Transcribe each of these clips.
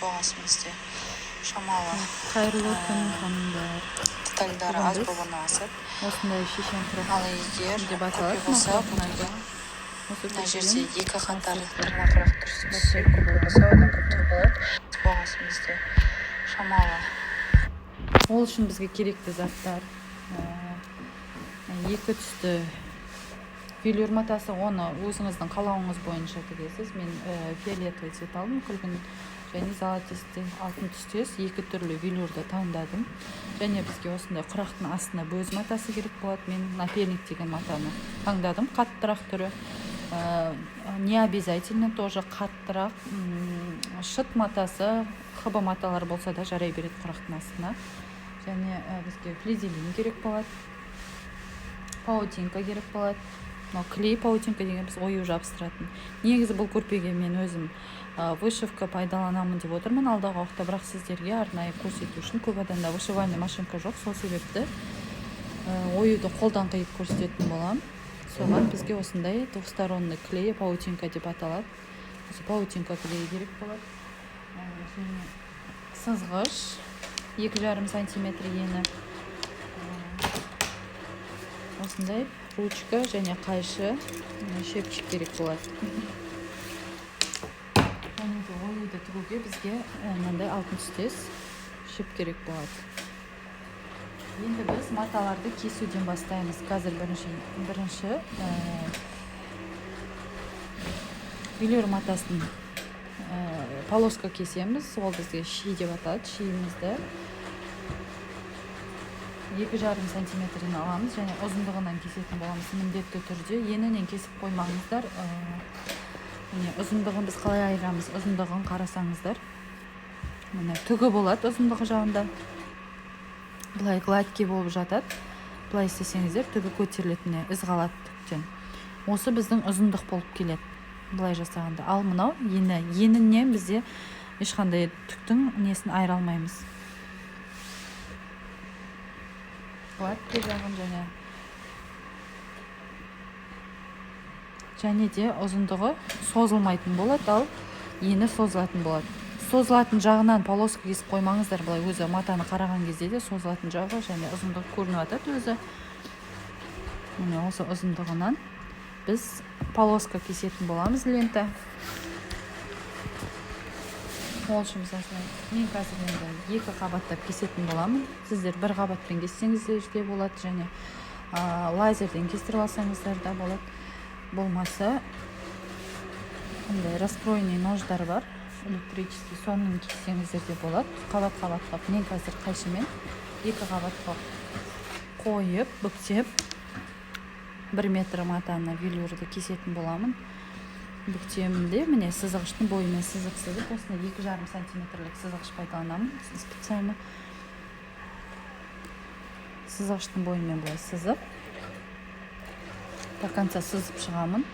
болғасын бізде шамалы қайырлы күн ханымдар. детальдары аз болғанасы. Осындай шешен Ал егер деп көпе аталады. болса, Осы мына жерде екі қатар қатар тырнақырақ тұрса, көпе болса, одан көптеу болады. Болғасын бізде шамалы. Ол үшін бізге керекті заттар екі түсті велюр матасы, оны өзіңіздің қалауыңыз бойынша тігесіз. Мен фиолетовый цвет алдым, күлгін және золотистый алтын түстес екі түрлі велюрды таңдадым. Және бізге осындай құрақтың астына бөз матасы керек болады. Мен напильник деген матаны таңдадым, қаттырақ түрі. Не обязательно тоже қаттырақ шыт матасы, хыба маталар болса да жарай береді құрақтың астына. Және бізге флизелин керек болады, паутинка керек болады. Клей паутинка деген біз ою жабыстыратын. Негізі бұл көрпеге мен өзім вышивка пайдаланамын деп отырмын алдағы уақытта, бірақ сіздерге арнайы көрсету үшін. Көп адамда вышивальный машинка жоқ, сол себепті оюды қолдан қиып көрсететін боламын. Соған бізге осындай двухсторонный клей, паутинка деп аталады. Осы паутинка клей керек болады. Сызғыш 2,5 сантиметр ені, осындай ручка және қайшы, шепчик керек болады. Және де оюды тігуге бізге мынандай алтын түстес шеп керек болады. Енді біз маталарды кесуден бастаймыз. Қазір бірінші велюр матасын полоска кесеміз. Ол бізге ши деп атады. Шиімізді 2,5 сантиметрден аламыз және ұзындығынан кесетін боламыз. Міндетті түрде енінен кесіп қоймаңыздар. Ұзындығын біз қалай айырамыз? Ұзындығын қарасаңыздар, түгі болады ұзындығы жағында. Бұлай гладкий болып жатады. Бұлай істесеңіздер, түгі көтерілетіне із қалады түктен. Осы біздің ұзындық болып келеді бұлай жасағанда. Ал мынау енінен бізде ешқандай түктің несін айыра алмаймыз. Гладкий жағын және де ұзындығы созылмайтын болады, ал ені созылатын болады. Созылатын жағынан полоска кесіп қоймаңыздар. Бұлай өзі матаны қараған кезде де созылатын жағы және ұзындығы көрініп атады өзі. Осы ұзындығынан біз полоска кесетін боламыз, лента. Ол үшін мен қазір енді екі қабаттап кесетін боламын. Сіздер бір қабатпен кессеңіздер де болады, және лазерден кестіріп алсаңыздар да болады. Болмаса, раскроенный нождар бар, электрический, соның кессеңіздер де болады. Қабат-қабаттап, мен қазір қайшымен екі қабатқа қойып, бүктеп, 1 метр матаны велюрды кесетін боламын. Бүктемінде міне сызғыштың бойымен сызып, осында 2,5 сантиметрлік сызғыш пайдаланамын. Специально сызғыштың бойымен былай сызып, до конца сызып шығамын.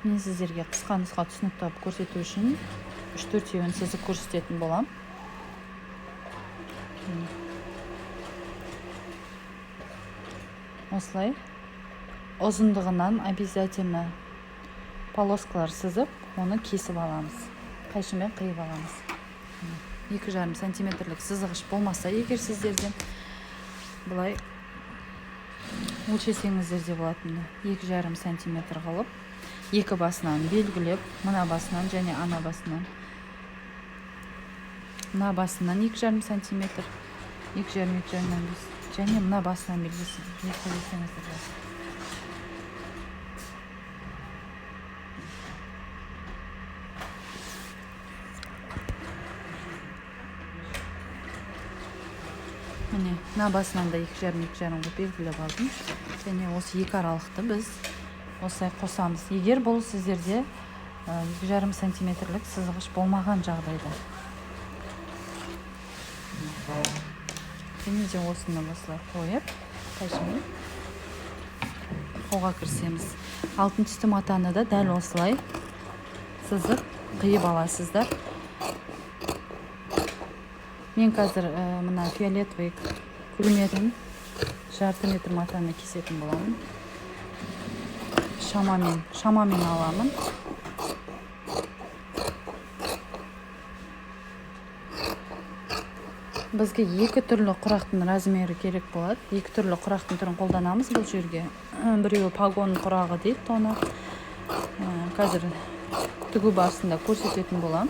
Мен сіздерге қысқа нұсқа түсінікті көрсету үшін 3-4 сызып көрсететін болам. Осылай ұзындығынан обязательно полоскалар сызып, оны кесіп аламыз. Қайшымен қиып аламыз. 2,5 сантиметрлік сызғыш болмаса, егер сіздерден бұлай өлшесеңіздер де болады. 2,5 сантиметр қылып, екі басынан белгілеп, мына басынан және ана басынан. Мына басынан 2,5 сантиметр, 2,5 және мына басынан белгілесеңіздер болады. Мына басынан да 2,5 белгілеп алдым. Және осы екі аралықты біз осылай қосамыз. Егер бұл сіздерде 2,5 сантиметрлік сызғыш болмаған жағдайда. Және де осыны осылай қойып, қайшымен қолға кірісеміз. Алтын түсті матаны да дәл осылай сызып қиып аласыздар. Мен қазір мына фиолетовый күлмеден 1,5 метр матаны кесетін боламын. Шамамен аламын. бізге екі түрлі құрақтың размері керек болады. Екі түрлі құрақтың түрін қолданамыз бұл жерге. Біреуі пагон құрағы дейді, оны қазір тігу барысында көрсететін болам.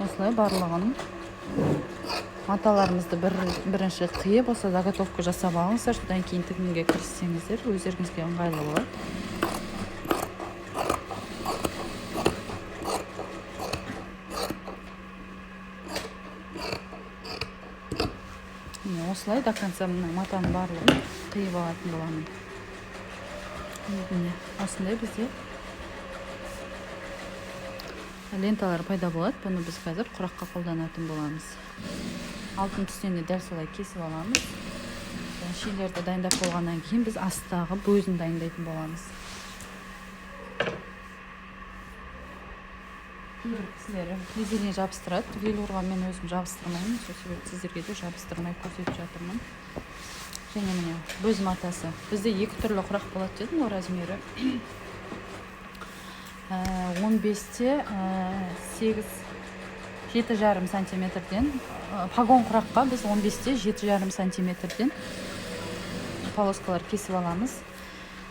Осылай барлығын маталарымызды бірінші қиып, осы заготовка жасап алыңыздар, содан кейін тігінге кіріссеңіздер, өздеріңізге ыңғайлы болады. Осылай до конца матаның барлығын қиып алатын боламын. Осындай бізде ленталар пайда болады. Бұны біз қазір құраққа қолданатын боламыз. Алтын түстен де дәл солай кесіп аламыз. Шилерді дайындап болғаннан кейін біз астағы бөзін дайындайтын боламыз. Кейбір кісілері резинге жабыстырады. Велюрға мен өзім жабыстырмаймын. Сол себепті сіздерге де жабыстырмай көрсетіп жатырмын. Және міне бөз матасы. Бізде екі түрлі құрақ болады дедім, ол размері 15-те 7,5 сантиметрден, пагон құраққа біз 15-те 7,5 сантиметрден полоскалар кесіп аламыз.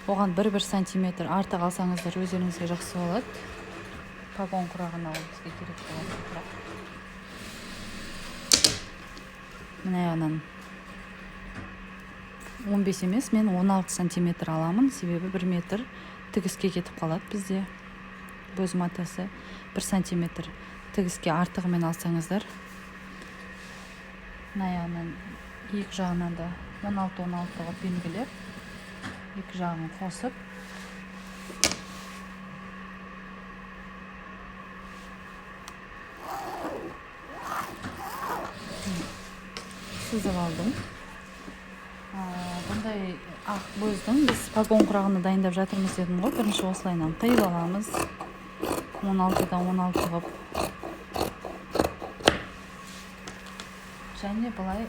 Оған 1-1 сантиметр артық алсаңыздар өздеріңізге жақсы болады. Пагон құрағына ол бізге керек болады құрақ. Мына жағынан 15 емес, мен 16 сантиметр аламын, себебі 1 метр тігіске кетіп қалады бізде. Бөз матасы 1 сантиметр тігіске артығымен алсаңыздар, мына жағынан екі жағынан да 16-16-ға белгілеп, екі жағын қосып, сызып алдым. Бұндай ақ бөздің біз пагон құрағыны дайындап жатырмыз дедім ғой. Бірінші осылайынан қиып аламыз. 16-дан 16 ғып. Және бұлай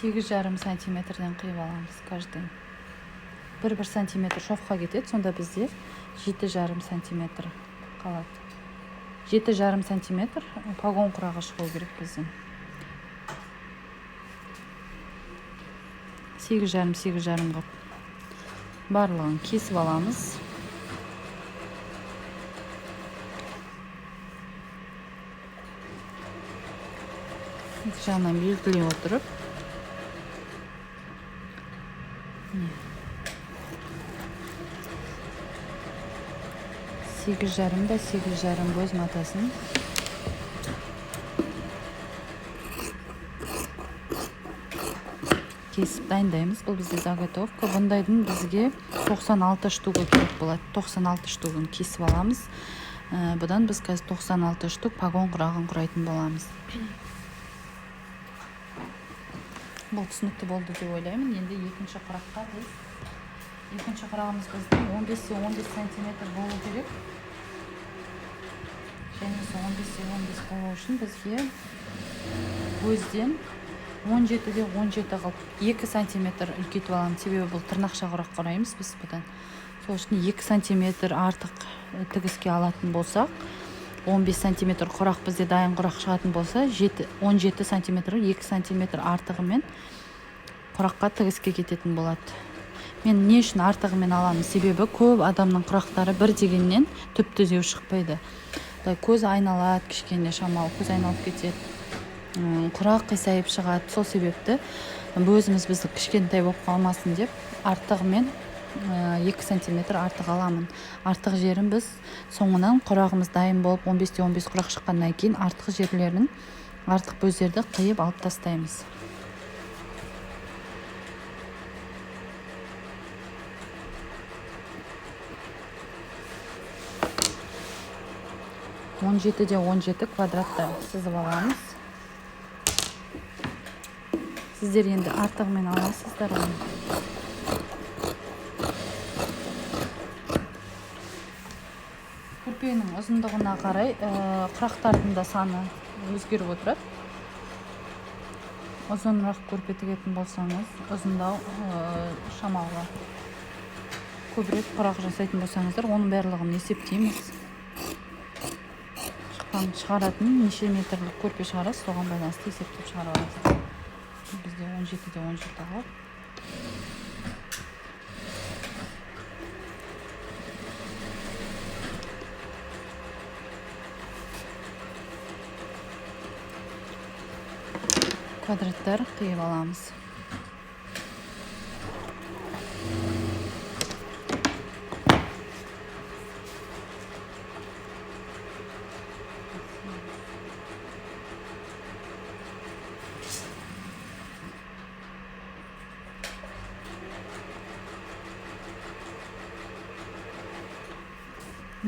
сегіз жарым сантиметрден қиып аламыз каждый. 1-1 сантиметр шовқа кетеді, сонда бізде 7,5 сантиметр қалады. 7,5 сантиметр пагон құрағы шығу керек біздің. 8,5 ғып барлығын кесіп аламыз. Екі жағынан белгілей отырып, 8,5 бөз матасын кесіп дайындаймыз. Бұл бізде заготовка. Бұндайдың бізге 96 штугы керек болады. 96 штугын кесіп аламыз. Бұдан біз қазір 96 штук пагон құрағын құрайтын боламыз. Бұл түсінікті болды деп ойлаймын. Енді екінші құраққа біз екінші құрағымыз біздің 15-15 сантиметр болу керек. Және 15-15 болу үшін бізге көзден 17-17 қылып 2 сантиметр үлкейтіп аламыз. Себебі бұл тырнақша құрақ құраймыз біз бұдан. Сол үшін 2 сантиметр артық тігіске алатын болсақ, 15 сантиметр құрақ бізде дайын құрақ шығатын болса, 17 сантиметр 2 сантиметр артығымен құраққа тігіске кететін болады. Мен не үшін артығымен аламын? Себебі көп адамның құрақтары бір дегеннен түп түзеу шықпайды. Көз айналады, кішкене шамалы көз айналып кетеді. Құрақ қисайып шығады. Сол себепті бөзіміз бізді кішкентай болып қалмасын деп артығымен 2 сантиметр артық аламын. Артық жерін біз соңынан құрағымыз дайын болып 15-15 құрақ шыққаннан кейін артық жерлерін, артық бөздерді қиып алып тастаймыз. 17-17 квадратта сызып аламыз. Сіздер енді артығымен аласыздар. Көрпенің ұзындығына қарай құрақтардың да саны өзгеріп отырады. Ұзынырақ көрпе тігетін болсаңыз, ұзындау шамалы көбірек құрақ жасайтын болсаңыздар, оның барлығын есептейміз. шыққан шығаратын неше метрлік көрпе шығарасыз, соған байланысты есептеп шығарып аласыз. Бізде 17-де 17 қалып. Квадраттар қиып аламыз.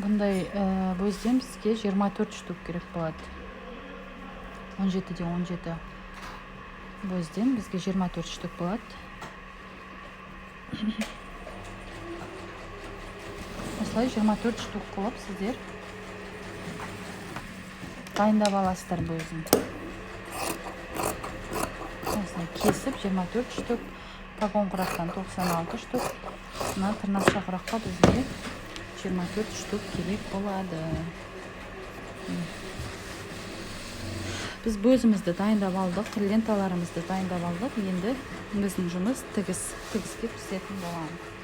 Бұндай бөзден бізге 24 штук керек болады. 17-де 17 бөзден бізге 24 штук болады. Осылай 24 штук қылып сіздер дайындап аласыздар бөзін. Осылай кесіп 24 штук, погон құрақтан 96 штук, мына тырнақша құраққа бізге 24 штук керек болады. Біз бөзімізді дайындап алдық, ленталарымызды дайындап алдық. Енді біздің жұмыс тігіске пісетін боламыз.